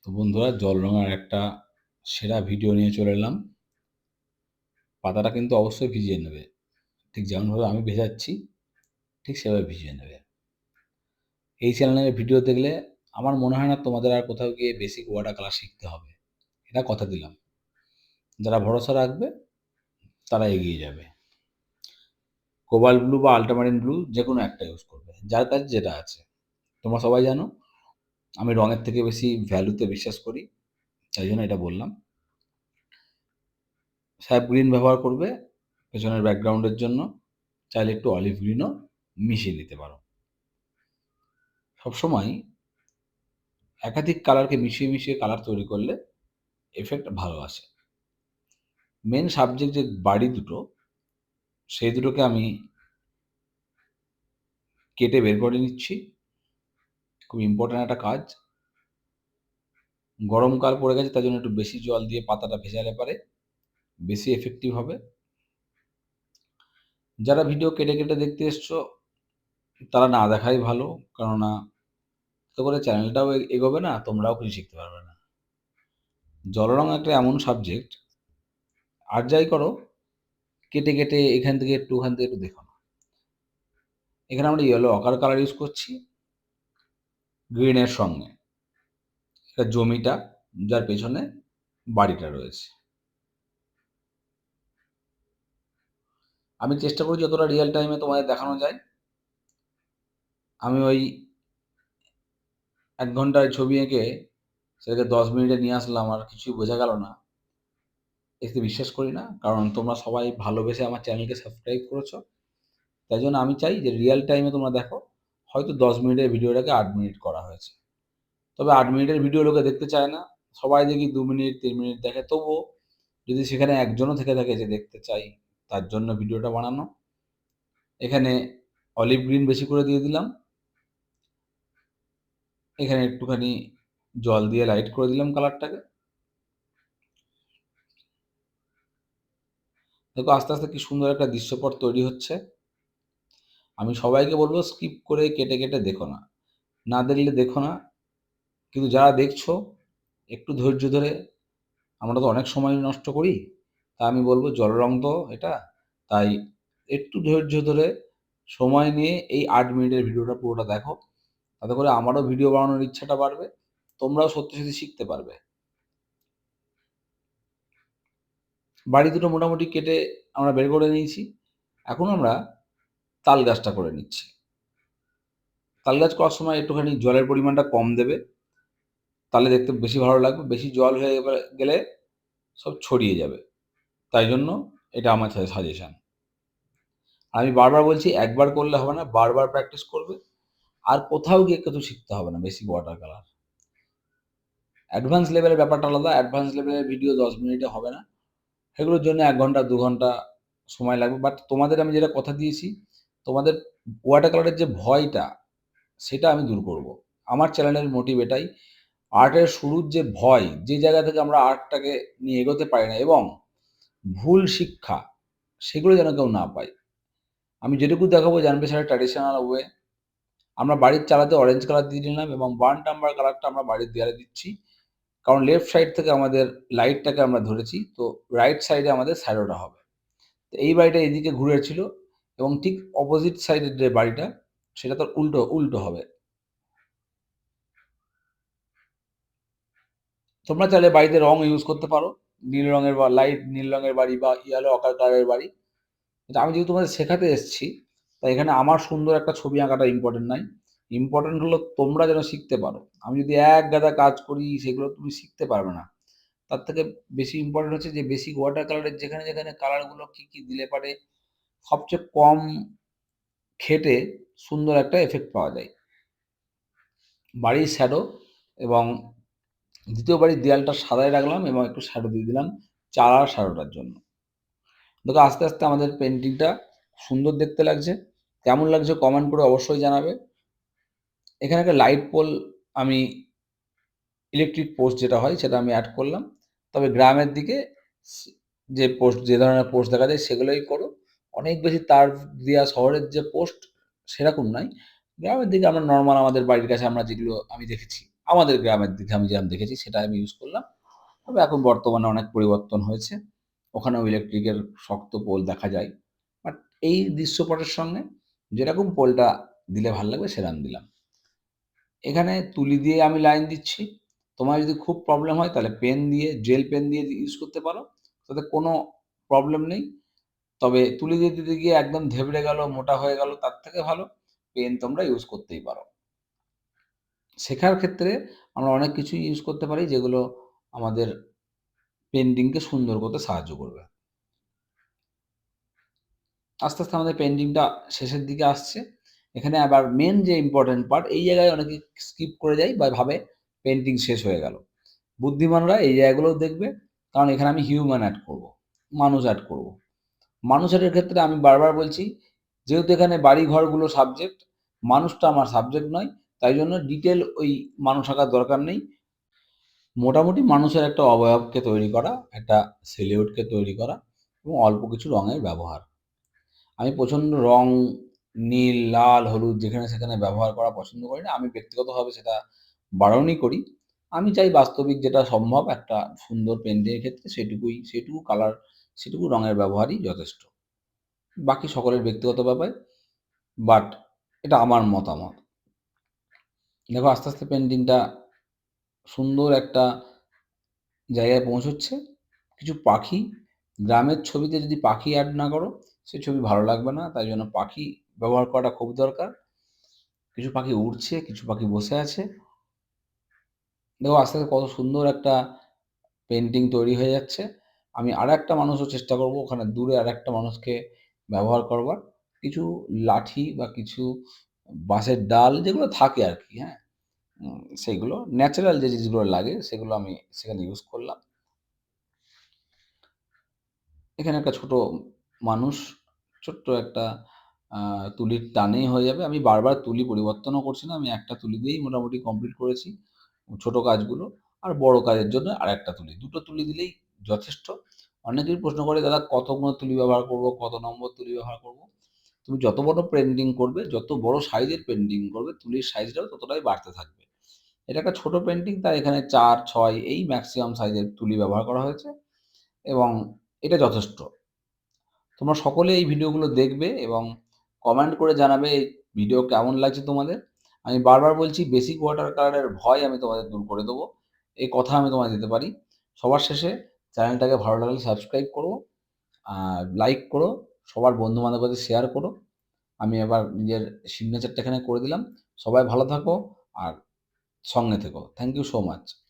তো বন্ধুরা, জল রঙের একটা সেরা ভিডিও নিয়ে চলে এলাম। পাতাটা কিন্তু অবশ্যই ভিজিয়ে নেবে, ঠিক যেমনভাবে আমি ভেজাচ্ছি ঠিক সেভাবে ভিজিয়ে নেবে। এই চ্যানেলের ভিডিও দেখলে আমার মনে হয় না তোমাদের আর কোথাও গিয়ে বেসিক ওয়াটার কালার শিখতে হবে, এটা কথা দিলাম। যারা ভরসা রাখবে তারা এগিয়ে যাবে। কোবাল্ট ব্লু বা আল্ট্রামারিন ব্লু যে কোনো একটা ইউজ করবে, যার কাছে যেটা আছে। তোমরা সবাই জানো আমি রঙের থেকে বেশি ভ্যালুতে বিশ্বাস করি, তাই জন্য এটা বললাম। স্যাপ গ্রিন ব্যবহার করবে পেছনের ব্যাকগ্রাউন্ডের জন্য, চাইলে একটু অলিভ গ্রিনও মিশিয়ে নিতে পারো। সবসময় একাধিক কালারকে মিশিয়ে মিশিয়ে কালার তৈরি করলে এফেক্ট ভালো আসে। মেন সাবজেক্ট যে বাড়ি দুটো, সেই দুটোকে আমি কেটে বের করে নিচ্ছি। খুব ইম্পর্ট্যান্ট একটা কাজ। গরমকাল পড়ে গেছে, তার জন্য একটু বেশি জল দিয়ে পাতাটা ভেজালে পারে বেশি এফেক্টিভ হবে। যারা ভিডিও কেটে কেটে দেখতে এসছো তারা না দেখাই ভালো, কেননা তো করে চ্যানেলটাও এগোবে না, তোমরাও কিছু শিখতে পারবে না। জলরং একটা এমন সাবজেক্ট, আর যাই করো কেটে কেটে এখান থেকে একটু ওখান থেকে একটু দেখো না। এখানে আমরা ইয়েলো অকার কালার ইউজ করছি গ্রিনের সঙ্গে, এটা জমিটা যার পেছনে বাড়িটা রয়েছে। আমি চেষ্টা করি যতটা রিয়েল টাইমে তোমাদের দেখানো যায়। আমি ওই 1 ঘন্টায় ছবি এঁকে সেটাকে 10 মিনিটে নিয়ে আসলাম আর কিছুই বোঝা গেল না, এতে বিশ্বাস করি না। কারণ তোমরা সবাই ভালোবেসে আমার চ্যানেলকে সাবস্ক্রাইব করেছো, তাই জন্য আমি চাই যে রিয়েল টাইমে তোমরা দেখো। হয়তো 10 মিনিটের ভিডিওটাকে 8 মিনিট করা হয়েছে, তবে 8 মিনিটের ভিডিও লোকে দেখতে চায় না। সবাই দেখি 2 মিনিট 3 মিনিট দেখে। তবুও যদি সেখানে একজনও থেকে থাকে যে দেখতে চাই, তার জন্য ভিডিওটা বানানো। এখানে অলিভ গ্রিন বেশি করে দিয়ে দিলাম, এখানে একটুখানি জল দিয়ে লাইট করে দিলাম কালারটাকে। দেখো আস্তে আস্তে কি সুন্দর একটা দৃশ্যপট তৈরি হচ্ছে। আমি সবাইকে বলবো স্কিপ করে কেটে কেটে দেখো না, না দেখলে দেখো না, কিন্তু যারা দেখছো একটু ধৈর্য ধরে। আমরা তো অনেক সময় নষ্ট করি, তা আমি বলবো জল রং তো এটা, তাই একটু ধৈর্য ধরে সময় নিয়ে এই 8 মিনিটের ভিডিওটা পুরোটা দেখো। তাতে করে আমারও ভিডিও বানানোর ইচ্ছাটা বাড়বে, তোমরাও সত্যি সত্যি শিখতে পারবে। বাড়ি দুটো মোটামুটি কেটে আমরা বের করে নিয়েছি। এখন আমরা তাল গাছটা করে নিচ্ছি। তাল গাছ করার সময় একটুখানি জলের পরিমাণটা কম দেবে, তাহলে দেখতে বেশি ভালো লাগবে। বেশি জল হয়ে গেলে সব ছড়িয়ে যাবে, তাই জন্য এটা আমার সাজেশন। আমি বারবার বলছি, একবার করলে হবে না, বারবার প্র্যাকটিস করবে। আর কোথাও গিয়ে কিছু শিখতে হবে না বেসিক ওয়াটার কালার। অ্যাডভান্স লেভেলের ব্যাপারটা আলাদা। অ্যাডভান্স লেভেলের ভিডিও 10 মিনিটে হবে না, সেগুলোর জন্য 1 ঘন্টা 2 ঘন্টা সময় লাগবে। বাট তোমাদের আমি যেটা কথা দিয়েছি, তোমাদের ওয়াটার কালারের যে ভয়টা, সেটা আমি দূর করব। আমার চ্যানেলের মোটিভ এটাই। আর্টের শুরুর যে ভয়, যে জায়গা থেকে আমরা আর্টটাকে নিয়ে এগোতে পারি না, এবং ভুল শিক্ষা, সেগুলো যেন কেউ না পায়। আমি যেটুকু দেখাবো জানবে সেটা ট্র্যাডিশনাল ওয়ে। আমরা বাড়ির চালাতে অরেঞ্জ কালার দিয়ে নিলাম এবং বার্ন টাম্বার কালারটা আমরা বাড়ির দেয়ালে দিচ্ছি, কারণ লেফট সাইড থেকে আমাদের লাইটটাকে আমরা ধরেছি, তো রাইট সাইডে আমাদের শ্যাডোটা হবে। তো এই বাড়িটা এদিকে ঘুরে ছিল, এবং ঠিক অপোজিট সাইডের যে বাড়িটা, সেটা তো উল্টো উল্টো হবে। তোমরা চাইলে বাড়িতে রং ইউজ করতে পারো, নীল রঙের বা লাইট নীল রঙের বাড়ি বা ইয়েলো অকার কালারের বাড়ি। কিন্তু আমি যেহেতু তোমাদের শেখাতে এসেছি, তাই এখানে আমার সুন্দর একটা ছবি আঁকাটা ইম্পর্টেন্ট নাই। ইম্পর্টেন্ট হলো তোমরা যেন শিখতে পারো। আমি যদি এক গাদা কাজ করি, সেগুলো তুমি শিখতে পারবে না। তার থেকে বেশি ইম্পর্টেন্ট হচ্ছে যে বেসিক ওয়াটার কালারের যেখানে যেখানে কালারগুলো কী কী দিলে পারে সবচেয়ে কম খেটে সুন্দর একটা এফেক্ট পাওয়া যায়। বাড়ির শ্যাডো এবং দ্বিতীয় বাড়ির দেয়ালটা সাদায় রাখলাম এবং একটু শ্যাডো দিয়ে দিলাম চালার শ্যাডোটার জন্য। দেখো আস্তে আস্তে আমাদের পেন্টিংটা সুন্দর দেখতে লাগছে। কেমন লাগছে কমেন্ট করে অবশ্যই জানাবে। এখানে একটা লাইট পোল, আমি ইলেকট্রিক পোস্ট যেটা হয় সেটা আমি অ্যাড করলাম। তবে গ্রামের দিকে যে পোস্ট, যে ধরনের পোস্ট দেখা যায় সেগুলোই করো। অনেক বেশি তার দেওয়া শহরের যে পোস্ট সেরকম নয়। গ্রামের দিকে আমরা নর্মাল আমাদের বাড়ির কাছে আমরা যেগুলো আমি দেখেছি আমাদের গ্রামের দিকে আমি যেরকম দেখেছি সেটা আমি ইউজ করলাম। তবে এখন বর্তমানে অনেক পরিবর্তন হয়েছে। ওখানেও ইলেকট্রিকের শক্ত পোল দেখা যায়। বাট এই দৃশ্যপটের সঙ্গে যেরকম পোলটা দিলে ভাল লাগবে সেরকম দিলাম। এখানে তুলি দিয়ে আমি লাইন দিচ্ছি। তোমার যদি খুব প্রবলেম হয় তাহলে পেন দিয়ে, জেল পেন দিয়ে ইউজ করতে পারো। তাতে কোনো প্রবলেম নেই। তবে তুলি দিয়ে দিতে গিয়ে একদম ধেবড়ে গেল, মোটা হয়ে গেল, তার থেকে ভালো পেন তোমরা ইউজ করতেই পারো। শেখার ক্ষেত্রে আমরা অনেক কিছুই ইউজ করতে পারি যেগুলো আমাদের পেইন্টিংকে সুন্দর করতে সাহায্য করবে। আস্তে, আস্তে আমাদের পেইন্টিংটা শেষের দিকে আসছে। এখানে আবার মেইন যে ইম্পোর্টেন্ট পার্ট, এই জায়গায় অনেকে স্কিপ করে যায় বা ভাবে পেইন্টিং শেষ হয়ে গেল। বুদ্ধিমানরা এই জায়গাগুলোও দেখবে, কারণ এখানে আমি হিউম্যান অ্যাড করব, মানুষ অ্যাড করব। মানুষ অ্যাডের ক্ষেত্রে আমি বারবার বলছি, যেহেতু এখানে বাড়ি ঘরগুলো সাবজেক্ট, মানুষটা আমার সাবজেক্ট নয়, তাই জন্য ডিটেল ওই মানুষ আঁকার দরকার নেই। মোটামুটি মানুষের একটা অবয়বকে তৈরি করা, একটা সিলিউটকে তৈরি করা এবং অল্প কিছু রঙের ব্যবহার। আমি প্রচণ্ড রং, নীল, লাল, হলুদ যেখানে সেখানে ব্যবহার করা পছন্দ করি না। আমি ব্যক্তিগতভাবে সেটা বারণই করি। আমি চাই বাস্তবিক যেটা সম্ভব একটা সুন্দর পেইন্টিংয়ের ক্ষেত্রে সেটুকু কালার, সেটুকু রঙের ব্যবহারই যথেষ্ট। বাকি সকলের ব্যক্তিগত ব্যাপার, বাট এটা আমার মতামত। দেখো আস্তে, আস্তে পেইন্টিংটা সুন্দর একটা জায়গায় পৌঁছচ্ছে। কিছু পাখি, গ্রামের ছবিতে যদি পাখি অ্যাড না করো, সে ছবি ভালো লাগবে না। তাই জন্য পাখি ব্যবহার করাটা খুব দরকার। কিছু পাখি উড়ছে, কিছু পাখি বসে আছে। দেখো আস্তে, আস্তে কত সুন্দর একটা পেইন্টিং তৈরি হয়ে যাচ্ছে। আমি আরেকটা মানুষও চেষ্টা করব ওখানে দূরে আরেকটা মানুষকে ব্যবহার করবার। কিছু লাঠি বা কিছু বাঁশের ডাল যেগুলো থাকে আরকি, হ্যাঁ? সেইগুলো ন্যাচারাল যে জিনিসগুলো লাগে সেগুলো আমি সেখানে ইউজ করলাম। এখানে একটা ছোট মানুষ, ছোট্ট একটা তুলির টানেই হয়ে যাবে। আমি বারবার তুলি পরিবর্তনও করছি না। আমি একটা তুলি দিয়েই মোটামুটি কমপ্লিট করেছি ছোট কাজগুলো। আর বড় কাজের জন্য আরেকটা তুলি। ২ টো তুলি দিলেই যথেষ্ট। অনেকেই প্রশ্ন করে, "দাদা কতগুলো তুলি ব্যবহার করব? কত নম্বর তুলি ব্যবহার করব?" তুমি যত বড় পেইন্টিং করবে, যত বড় সাইজের পেইন্টিং করবে, তুলির সাইজটাও ততটাই বাড়তে থাকবে। এটা একটা ছোট পেইন্টিং, তাই এখানে ৪, ৬ এই ম্যাক্সিমাম সাইজের তুলি ব্যবহার করা হয়েছে এবং এটা যথেষ্ট। তোমরা সকলে এই ভিডিওগুলো দেখবে এবং কমেন্ট করে জানাবে এই ভিডিও কেমন লাগছে তোমাদের। আমি বারবার বলছি, বেসিক ওয়াটার কালারের ভয় আমি তোমাদের দূর করে দেবো। এই কথা আমি তোমায় দিতে পারি। সবার শেষে চ্যানেলটাকে ভালো লাগলে সাবস্ক্রাইব করো, লাইক করো, সবার বন্ধু-বান্ধবের কাছে শেয়ার করো। আমি এবার নিজের সিগনেচারটা এখানে করে দিলাম। সবাই ভালো থাকো আর সঙ্গে থেকো। Thank you so much.